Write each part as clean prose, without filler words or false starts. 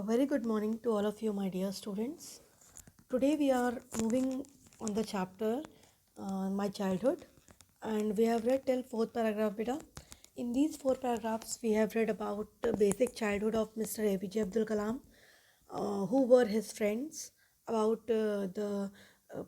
A very good morning to all of you, my dear students. Today we are moving on the chapter My Childhood, and we have read till fourth paragraph, beta. In these four paragraphs, we have read about the basic childhood of Mr. APJ Abdul Kalam, who were his friends, about the uh,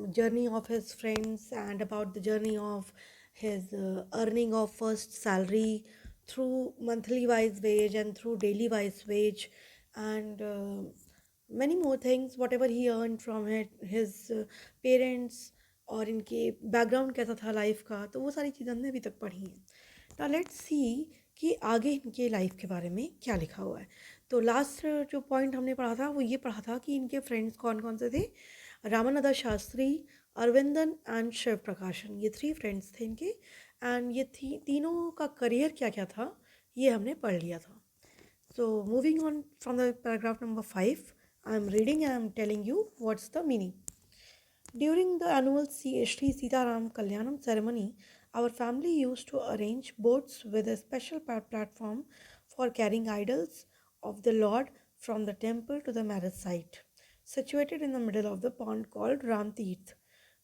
journey of his friends, and about the journey of his earning of first salary through monthly wise wage and through daily wise wage, and many more things, whatever he earned from his parents, और इनके background कैसा था life का, तो वो सारी चीज़ें हमने अभी तक पढ़ी हैं. नाउ लेट्स सी कि आगे इनके लाइफ के बारे में क्या लिखा हुआ है. तो लास्ट जो पॉइंट हमने पढ़ा था वो ये पढ़ा था कि इनके फ्रेंड्स कौन कौन से थे. रामानंद शास्त्री, अरविंदन एंड शिव प्रकाशन, ये 3 फ्रेंड्स थे इनके. एंड ये तीनों का करियर क्या क्या था ये हमने पढ़ लिया था. So moving on from the paragraph number 5, I am reading and I am telling you what's the meaning. During the annual Sri Sitaram Kalyanam ceremony, our family used to arrange boats with a special platform for carrying idols of the Lord from the temple to the marriage site, situated in the middle of the pond called Ram Tirth,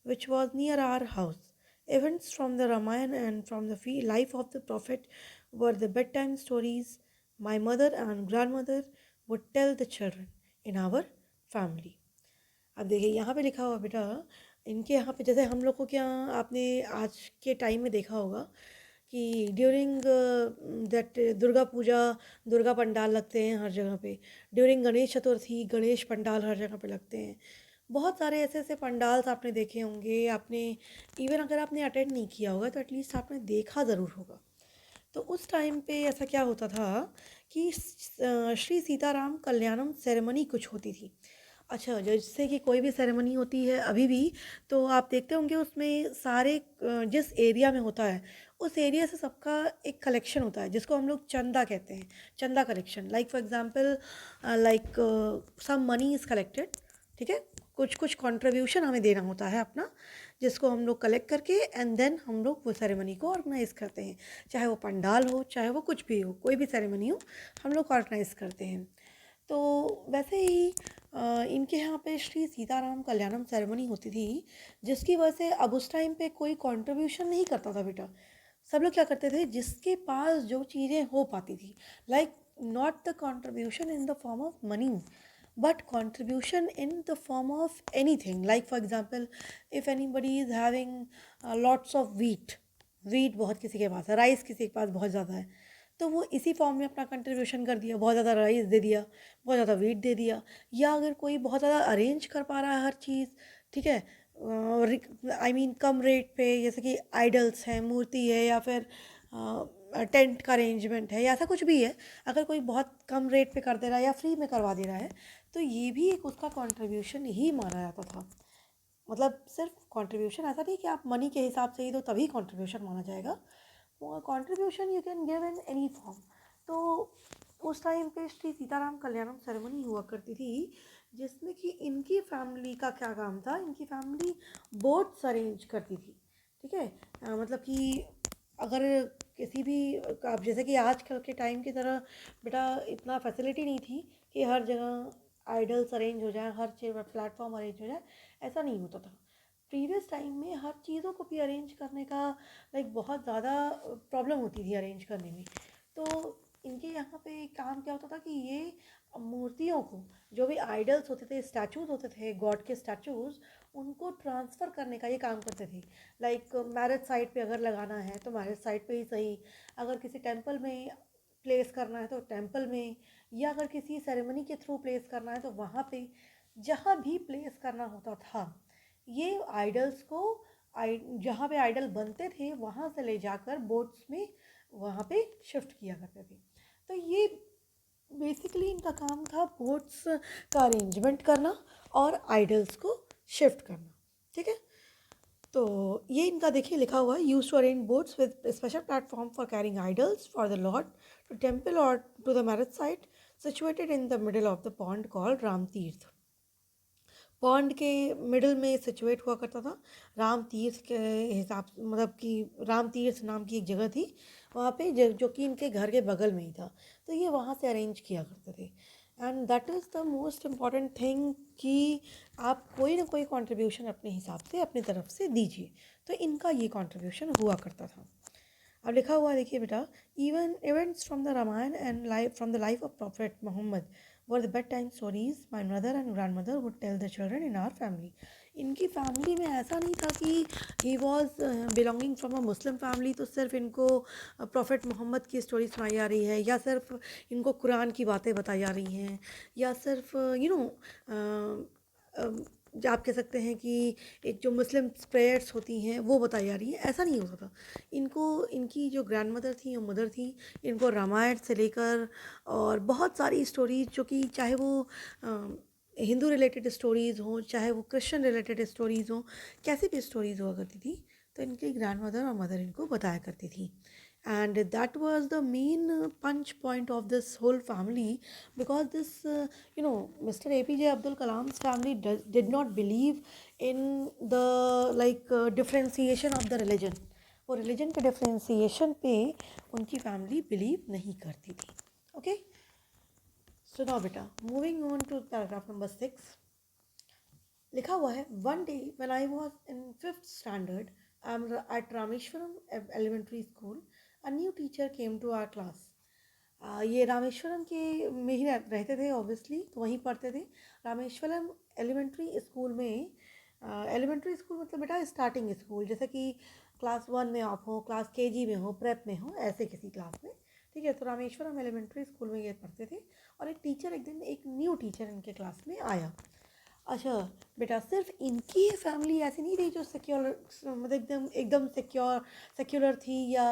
which was near our house. Events from the Ramayana and from the life of the prophet were the bedtime stories my mother and grandmother would tell the children in our family. अब देखिए यहाँ पे लिखा हुआ बेटा, इनके यहाँ पे जैसे हम लोग को क्या आपने आज के टाइम में देखा होगा कि ड्यूरिंग दैट दुर्गा पूजा दुर्गा पंडाल लगते हैं हर जगह पे. ड्यूरिंग गणेश चतुर्थी गणेश पंडाल हर जगह पे लगते हैं. बहुत सारे ऐसे ऐसे पंडाल्स आपने देखे होंगे. आपने इवन अगर आपने अटेंड नहीं किया होगा तो एटलीस्ट आपने देखा ज़रूर होगा. तो उस टाइम पे ऐसा क्या होता था कि श्री सीताराम कल्याणम सेरेमनी कुछ होती थी. अच्छा, जैसे कि कोई भी सेरेमनी होती है अभी भी, तो आप देखते होंगे उसमें सारे जिस एरिया में होता है उस एरिया से सबका एक कलेक्शन होता है जिसको हम लोग चंदा कहते हैं. चंदा collection, like for example like some money is collected. ठीक है, कुछ कुछ कंट्रीब्यूशन हमें देना होता है अपना, जिसको हम लोग कलेक्ट करके एंड देन हम लोग वो सेरेमनी को ऑर्गेनाइज़ करते हैं. चाहे वो पंडाल हो, चाहे वो कुछ भी हो, कोई भी सेरेमनी हो, हम लोग ऑर्गेनाइज़ करते हैं. तो वैसे ही इनके यहाँ पे श्री सीताराम कल्याणम सेरेमनी होती थी, जिसकी वजह से अब उस टाइम पे कोई कंट्रीब्यूशन नहीं करता था बेटा. सब लोग क्या करते थे, जिसके पास जो चीज़ें हो पाती थी, like not the contribution in the form of money but contribution in the form of anything. Like for example, if anybody is having lots of wheat बहुत किसी के पास है, राइस किसी के पास बहुत ज़्यादा है, तो वो इसी फॉर्म में अपना कंट्रीब्यूशन कर दिया. बहुत ज़्यादा राइस दे दिया, बहुत ज़्यादा वीट दे दिया. या अगर कोई बहुत ज़्यादा अरेंज कर पा रहा है हर चीज़, ठीक है, आई मीन कम रेट पे, जैसे कि आइडल्स हैं, मूर्ति है, या फिर टेंट का अरेंजमेंट है, या ऐसा कुछ भी है, अगर कोई बहुत कम रेट पे कर दे रहा है या फ्री में करवा दे रहा है, तो ये भी एक उसका कंट्रीब्यूशन ही माना जाता था. मतलब सिर्फ कंट्रीब्यूशन ऐसा नहीं कि आप मनी के हिसाब से ही दो तभी कंट्रीब्यूशन माना जाएगा. Contribution you can give in any form. तो उस टाइम पे श्री सीताराम कल्याणम सेरेमनी हुआ करती थी, जिसमें कि इनकी फैमिली का क्या काम था, इनकी फैमिली बोट्स अरेंज करती थी. ठीक है, मतलब कि अगर किसी भी, अब जैसे कि आजकल के टाइम की तरह बेटा इतना फैसिलिटी नहीं थी कि हर जगह आइडल्स अरेंज हो जाए, हर चीज़ प्लेटफॉर्म अरेंज हो जाए, ऐसा नहीं होता था. प्रीवियस टाइम में हर चीज़ों को भी अरेंज करने का लाइक बहुत ज़्यादा प्रॉब्लम होती थी अरेंज करने में. तो इनके यहाँ पे काम क्या होता था कि ये मूर्तियों को, जो भी आइडल्स होते थे, स्टैचूज होते थे, गॉड के स्टैचूज, उनको ट्रांसफ़र करने का ये काम करते थे. लाइक मैरिज साइट पे अगर लगाना है तो मैरिज साइट पे ही सही, अगर किसी टेंपल में प्लेस करना है तो टेंपल में, या अगर किसी सेरेमनी के थ्रू प्लेस करना है तो वहाँ पे, जहाँ भी प्लेस करना होता था, ये आइडल्स को जहाँ पे आइडल बनते थे वहाँ से ले जाकर बोट्स में वहाँ पे शिफ्ट किया करते थे. तो ये बेसिकली इनका काम था बोट्स का अरेंजमेंट करना और आइडल्स को शिफ्ट करना. ठीक है, तो ये इनका देखिए लिखा हुआ है, use to arrange boats with special platform for carrying idols for the lord to temple और to the marriage site situated in the middle of the pond called Ram Tirth. Pond के मिडल में सिचुएट हुआ करता था. राम तीर्थ के हिसाब से, मतलब कि राम तीर्थ नाम की एक जगह थी वहाँ पे, जो कि इनके घर के बगल में ही था. तो ये वहाँ से अरेंज किया करते थे. And that is the most important thing कि आप कोई ना कोई कंट्रीब्यूशन अपने हिसाब से अपनी तरफ से दीजिए। तो इनका ये कंट्रीब्यूशन हुआ करता था। अब लिखा हुआ देखिए बेटा, even events from the Ramayana and life from the life of prophet Mohammed were the bed time stories my mother and grandmother would tell the children in our family. इनकी फैमिली में ऐसा नहीं था कि he was belonging from a Muslim family तो सिर्फ इनको prophet Mohammad की स्टोरी सुनाई जा रही है, या सिर्फ इनको कुरान की बातें बताई जा रही हैं, या सिर्फ आप कह सकते हैं कि एक जो मुस्लिम प्रेयर्स होती हैं वो बताई जा रही हैं। ऐसा नहीं होता था। इनको इनकी जो ग्रैंड मदर थी और मदर थी, इनको रामायण से लेकर और बहुत सारी स्टोरीज जो कि चाहे वो हिंदू रिलेटेड स्टोरीज़ हों, चाहे वो क्रिश्चियन रिलेटेड स्टोरीज़ हों, कैसी भी स्टोरीज़ हुआ करती थी, तो इनकी ग्रैंड मदर और मदर इनको बताया करती थी। And that was the main punch point of this whole family, because this Mr. APJ Abdul Kalam's family did not believe in the differentiation of the religion. वो religion के differentiation पे उनकी family believe नहीं करती थी. Okay, so now beta, moving on to paragraph number 6. लिखा हुआ है, one day when I was in 5th standard at Rameshwaram Elementary School, a new teacher came to our class. ये रामेश्वरम के में ही रहते थे ऑब्वियसली, तो वहीं पढ़ते थे। रामेश्वरम एलिमेंट्री स्कूल में, एलिमेंट्री स्कूल मतलब बेटा स्टार्टिंग स्कूल, जैसे कि क्लास 1 में आप हो, क्लास केजी में हो, प्रेप में हो, ऐसे किसी क्लास में, ठीक है। तो रामेश्वरम एलिमेंट्री स्कूल में ये पढ़ते थे, और एक टीचर एक दिन एक न्यू टीचर इनके क्लास में आया। अच्छा बेटा, सिर्फ इनकी फैमिली ऐसी नहीं थी जो सिक्योर, मतलब एकदम सेक्युलर थी, या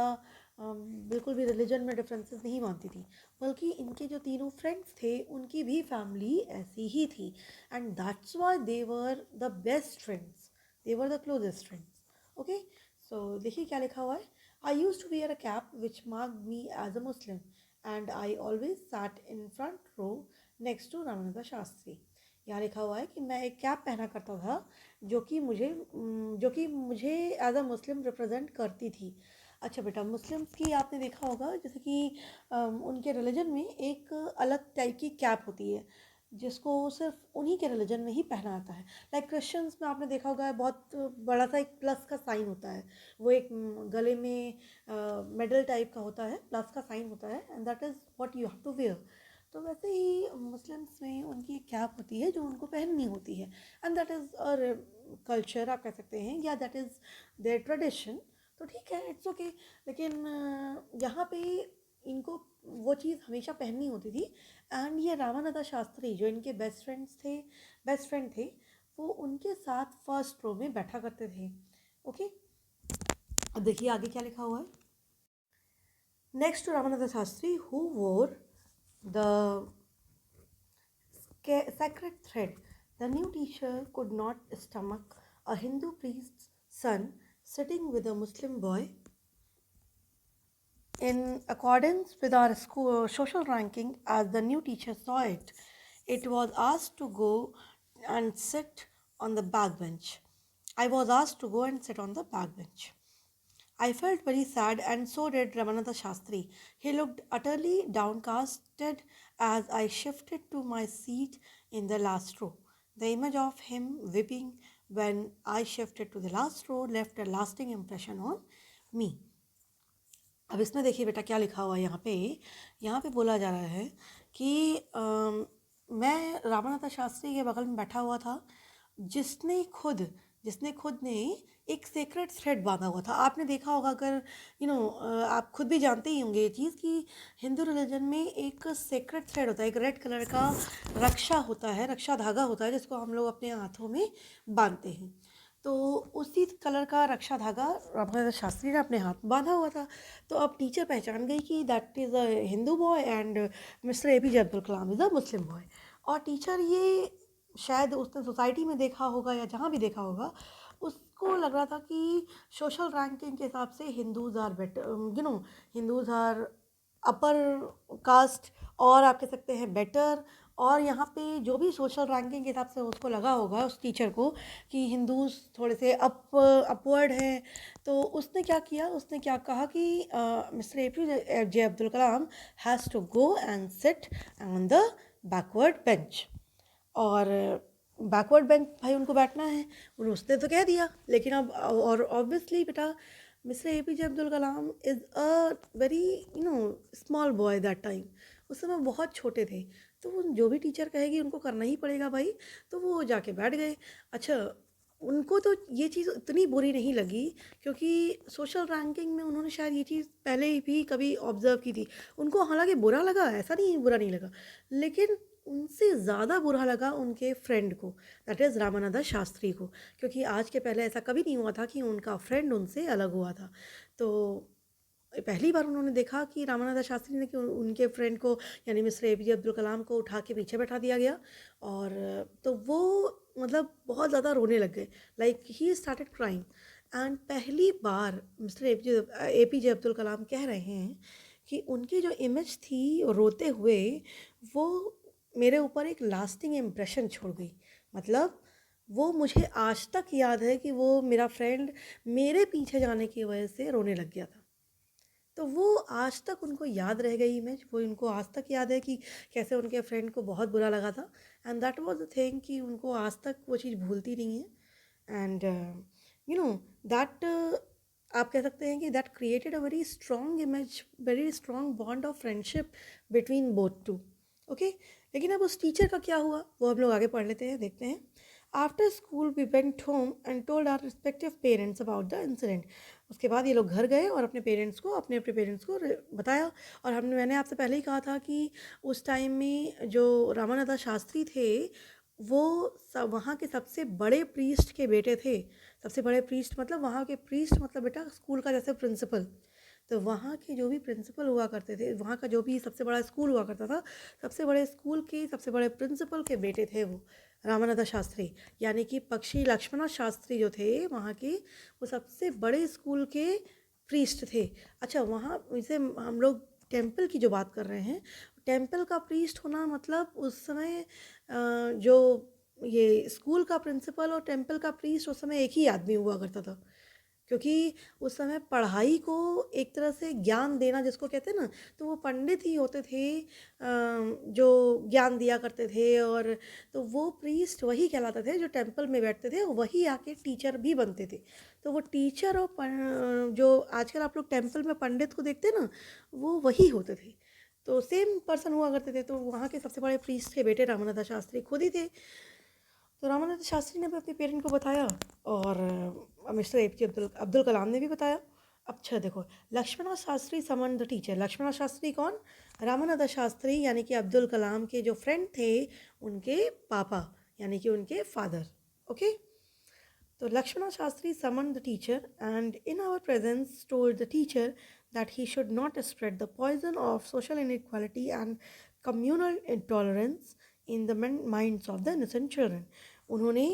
बिल्कुल भी रिलीजन में डिफरेंसेस नहीं मानती थी, बल्कि इनके जो तीनों फ्रेंड्स थे उनकी भी फैमिली ऐसी ही थी। And that's why they were the best friends, they were the closest friends. Okay, so देखिए क्या लिखा हुआ है। I use to wear a cap which mark me as a Muslim and I always sat in front row next to Ramanand Shastri. यहाँ लिखा हुआ है कि मैं एक कैप पहना करता था जो कि मुझे एज अ मुस्लिम रिप्रेजेंट करती थी। अच्छा बेटा, मुस्लिम्स की आपने देखा होगा जैसे कि उनके रिलीजन में एक अलग टाइप की कैप होती है जिसको सिर्फ उन्हीं के रिलीजन में ही पहना जाता है। लाइक क्रिश्चियंस में आपने देखा होगा बहुत बड़ा सा एक प्लस का साइन होता है, वो एक गले में मेडल टाइप का होता है, प्लस का साइन होता है, and that is what you have to wear. तो वैसे ही मुस्लिम्स में उनकी एक कैप होती है जो उनको पहननी होती है, and that is a culture आप कह सकते हैं, या दैट इज़ देयर ट्रेडिशन। तो ठीक है, इट्स ओके। लेकिन यहाँ पे इनको वो चीज़ हमेशा पहननी होती थी। एंड ये रामानंद शास्त्री जो इनके बेस्ट फ्रेंड थे, वो उनके साथ फर्स्ट रो में बैठा करते थे। ओके, अब देखिए आगे क्या लिखा हुआ है। Next to Ramanand Shastri who wore the sacred thread, the new teacher could not stomach a Hindu priest's son sitting with a Muslim boy. In accordance with our school social ranking, as the new teacher saw it, it was asked to go and sit on the back bench. I was asked to go and sit on the back bench. I felt very sad, and so did Ramananda Shastri. He looked utterly downcasted as I shifted to my seat in the last row. The image of him weeping when I shifted to the last row left a lasting impression on me. अब इसमें देखिए बेटा क्या लिखा हुआ है यहाँ पे बोला जा रहा है कि मैं रामानंद शास्त्री के बगल में बैठा हुआ था जिसने खुद ने एक सेक्रेट थ्रेड बांधा हुआ था। आपने देखा होगा, अगर आप खुद भी जानते ही होंगे ये चीज़ कि हिंदू रिलीजन में एक सेक्रेट थ्रेड होता है, एक रेड कलर का रक्षा धागा होता है जिसको हम लोग अपने हाथों में बांधते हैं। तो उसी कलर का रक्षा धागा रामानंद शास्त्री ने अपने हाथ में बांधा हुआ था। तो अब टीचर पहचान गई कि that is a Hindu boy and mister APJ Abdul Kalam is a Muslim boy. और टीचर ये शायद उसने सोसाइटी में देखा होगा या जहाँ भी देखा होगा, उसको लग रहा था कि सोशल रैंकिंग के हिसाब से Hindus are better, Hindus are upper caste, और आप कह सकते हैं बेटर। और यहाँ पे जो भी सोशल रैंकिंग के हिसाब से उसको लगा होगा उस टीचर को कि हिंदूज़ थोड़े से अपवर्ड हैं, तो उसने क्या कहा कि mister APJ Abdul Kalam has to go and sit on the backward bench. और बैकवर्ड बेंच भाई उनको बैठना है, उसने तो कह दिया, लेकिन अब और ऑब्वियसली बेटा mister APJ Abdul Kalam is a very small boy that time. उस समय बहुत छोटे थे, तो वो जो भी टीचर कहेगी उनको करना ही पड़ेगा भाई। तो वो जाके बैठ गए। अच्छा, उनको तो ये चीज़ इतनी बुरी नहीं लगी, क्योंकि सोशल रैंकिंग में उन्होंने शायद ये चीज़ पहले ही भी कभी ऑब्जर्व की थी। उनको हालांकि बुरा लगा, ऐसा नहीं बुरा नहीं लगा, लेकिन उनसे ज़्यादा बुरा लगा उनके फ्रेंड को, दैट इज़ रामानंद शास्त्री को। क्योंकि आज के पहले ऐसा कभी नहीं हुआ था कि उनका फ्रेंड उनसे अलग हुआ था। तो पहली बार उन्होंने देखा कि रामानंद शास्त्री ने कि उनके फ्रेंड को, यानी मिस्टर APJ अब्दुल कलाम को उठा के पीछे बैठा दिया गया। और तो वो मतलब बहुत ज़्यादा रोने लग गए, like he started crying. And पहली बार मिस्टर APJ अब्दुल कलाम कह रहे हैं कि उनकी जो इमेज थी रोते हुए, वो मेरे ऊपर एक लास्टिंग इम्प्रेशन छोड़ गई। मतलब वो मुझे आज तक याद है कि वो मेरा फ्रेंड मेरे पीछे जाने की वजह से रोने लग गया था। तो वो आज तक उनको याद रह गई इमेज, वो उनको आज तक याद है कि कैसे उनके फ्रेंड को बहुत बुरा लगा था। And that was the thing कि उनको आज तक वो चीज़ भूलती नहीं है। एंड यू नो दैट आप कह सकते हैं कि that created a very strong image, very strong bond of friendship between both two. Okay, लेकिन अब उस टीचर का क्या हुआ वो हम लोग आगे पढ़ लेते हैं, देखते हैं। After school we went home and told our respective parents about the incident. उसके बाद ये लोग घर गए और अपने पेरेंट्स को, अपने अपने पेरेंट्स को बताया। और मैंने आपसे पहले ही कहा था कि उस टाइम में जो रामानंद शास्त्री थे, वो वहाँ के सबसे बड़े प्रीस्ट के बेटे थे। सबसे बड़े प्रीस्ट मतलब वहाँ के प्रीस्ट मतलब बेटा स्कूल का जैसे प्रिंसिपल। तो वहाँ के जो भी प्रिंसिपल हुआ करते थे, वहाँ का जो भी सबसे बड़ा स्कूल हुआ करता था, सबसे बड़े स्कूल के सबसे बड़े प्रिंसिपल के बेटे थे वो रामानंद शास्त्री। यानी कि पक्षी लक्ष्मण शास्त्री जो थे वहाँ के, वो सबसे बड़े स्कूल के प्रीस्ट थे। अच्छा, वहाँ जैसे हम लोग टेम्पल की जो बात कर रहे हैं, टेम्पल का प्रीस्ट होना मतलब उस समय जो ये स्कूल का प्रिंसिपल और टेम्पल का प्रीस्ट उस समय एक ही आदमी हुआ करता था। क्योंकि उस समय पढ़ाई को एक तरह से ज्ञान देना जिसको कहते हैं ना, तो वो पंडित ही होते थे जो ज्ञान दिया करते थे। और तो वो प्रीस्ट वही कहलाते थे जो टेम्पल में बैठते थे, वही आके टीचर भी बनते थे। तो वो टीचर और जो आजकल आप लोग टेम्पल में पंडित को देखते हैं ना, वो वही होते थे। तो सेम पर्सन हुआ करते थे। तो वहाँ के सबसे बड़े प्रीस्ट के बेटे रामानंद शास्त्री खुद ही थे। तो रामानंद शास्त्री ने भी अपने पेरेंट को बताया, और मिस्टर APJ अब्दुल कलाम ने भी बताया। अच्छा देखो, Lakshman Shastri summon the teacher. Lakshman Shastri कौन? रामानंद शास्त्री, यानी कि अब्दुल कलाम के जो फ्रेंड थे, उनके पापा, यानी कि उनके फादर। ओके, तो Lakshmana Shastri summoned the teacher and in our presence told the teacher that he should not spread the poison of social inequality and communal intolerance in the minds of the innocent children. उन्होंने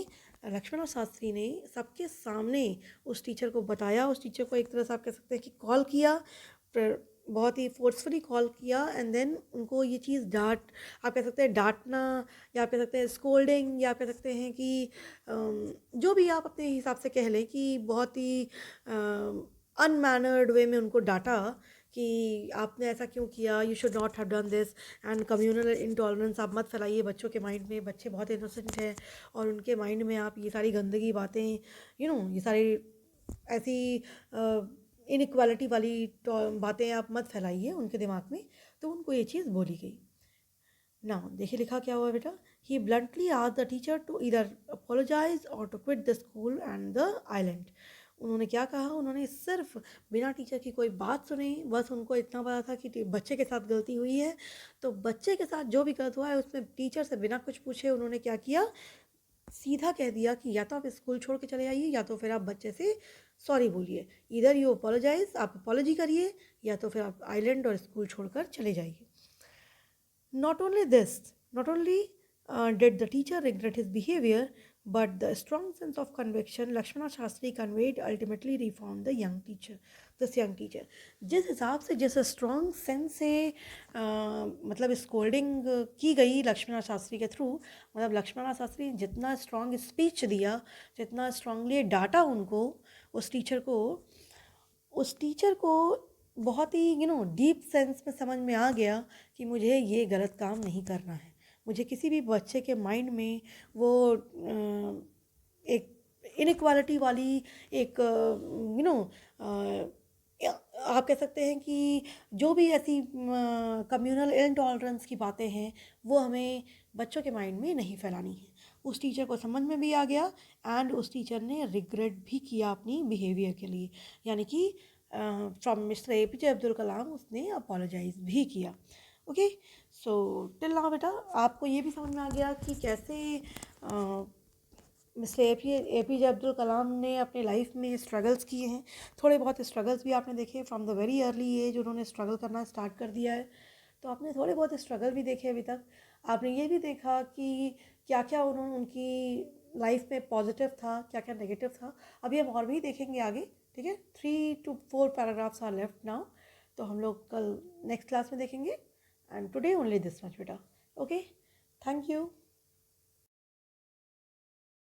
लक्ष्मण शास्त्री ने सबके सामने उस teacher को बताया, उस teacher को एक तरह से आप कह सकते हैं कि कॉल किया, बहुत ही फोर्सफुली कॉल किया। एंड देन उनको ये चीज़ आप कह सकते हैं डांटना, या आप कह सकते हैं स्कोल्डिंग, या आप कह सकते हैं कि जो भी आप अपने हिसाब से कह लें कि बहुत ही अनमैनर्ड वे में उनको डांटा कि आपने ऐसा क्यों किया, you should not have done this, and communal intolerance आप मत फैलाइए बच्चों के माइंड में। बच्चे बहुत इनोसेंट हैं और उनके माइंड में आप ये सारी गंदगी बातें, ये सारी ऐसी इनइक्वालिटी वाली बातें आप मत फैलाइए उनके दिमाग में। तो उनको ये चीज़ बोली गई। नाउ देखिए लिखा क्या हुआ बेटा। He bluntly asked the teacher to either apologise और to quit the school and the island. उन्होंने क्या कहा, उन्होंने सिर्फ बिना टीचर की कोई बात सुनी, बस उनको इतना पता था कि बच्चे के साथ गलती हुई है, तो बच्चे के साथ जो भी गलत हुआ है उसमें टीचर से बिना कुछ पूछे उन्होंने क्या किया, सीधा कह दिया कि या तो आप स्कूल छोड़ के चले आइए, या तो फिर आप बच्चे से सॉरी बोलिए। इधर यू अपोलोजाइज, आप अपोलॉजी करिए, या तो फिर आप आइलैंड और स्कूल छोड़कर चले जाइए। Not only this, not only did the teacher regret his behavior, but the strong sense of conviction Lakshmana Shastri conveyed ultimately reformed the young teacher, this young teacher. जिस हिसाब से जिस स्ट्रॉन्ग सेंस से मतलब scolding की गई लक्ष्मण शास्त्री के through, मतलब लक्ष्मण शास्त्री जितना स्ट्रॉन्ग स्पीच दिया, जितना स्ट्रांगली डांटा उनको, उस टीचर को बहुत ही डीप सेंस में समझ में आ गया कि मुझे ये गलत काम नहीं करना है, मुझे किसी भी बच्चे के माइंड में वो एक इनइक्वालिटी वाली एक आप कह सकते हैं कि जो भी ऐसी कम्युनल इनटॉलरेंस की बातें हैं वो हमें बच्चों के माइंड में नहीं फैलानी है। उस टीचर को समझ में भी आ गया एंड उस टीचर ने रिग्रेट भी किया अपनी बिहेवियर के लिए, यानी कि फ्रॉम मिस्टर APJ अब्दुल कलाम उसने अपोलोजाइज भी किया। ओके, सो टिल नाउ बेटा आपको ये भी समझ में आ गया कि कैसे मिस्टर APJ अब्दुल कलाम ने अपने लाइफ में स्ट्रगल्स किए हैं। थोड़े बहुत स्ट्रगल्स भी आपने देखे from the very early age, उन्होंने स्ट्रगल करना स्टार्ट कर दिया है। तो आपने थोड़े बहुत स्ट्रगल भी देखे अभी तक। आपने ये भी देखा कि क्या क्या उन्होंने उनकी लाइफ में पॉजिटिव था, क्या क्या नेगेटिव था। अभी हम और भी देखेंगे आगे, ठीक है। 3 to 4 paragraphs are left now, तो हम लोग कल नेक्स्ट क्लास में देखेंगे। And today only this much बेटा। Okay, thank you.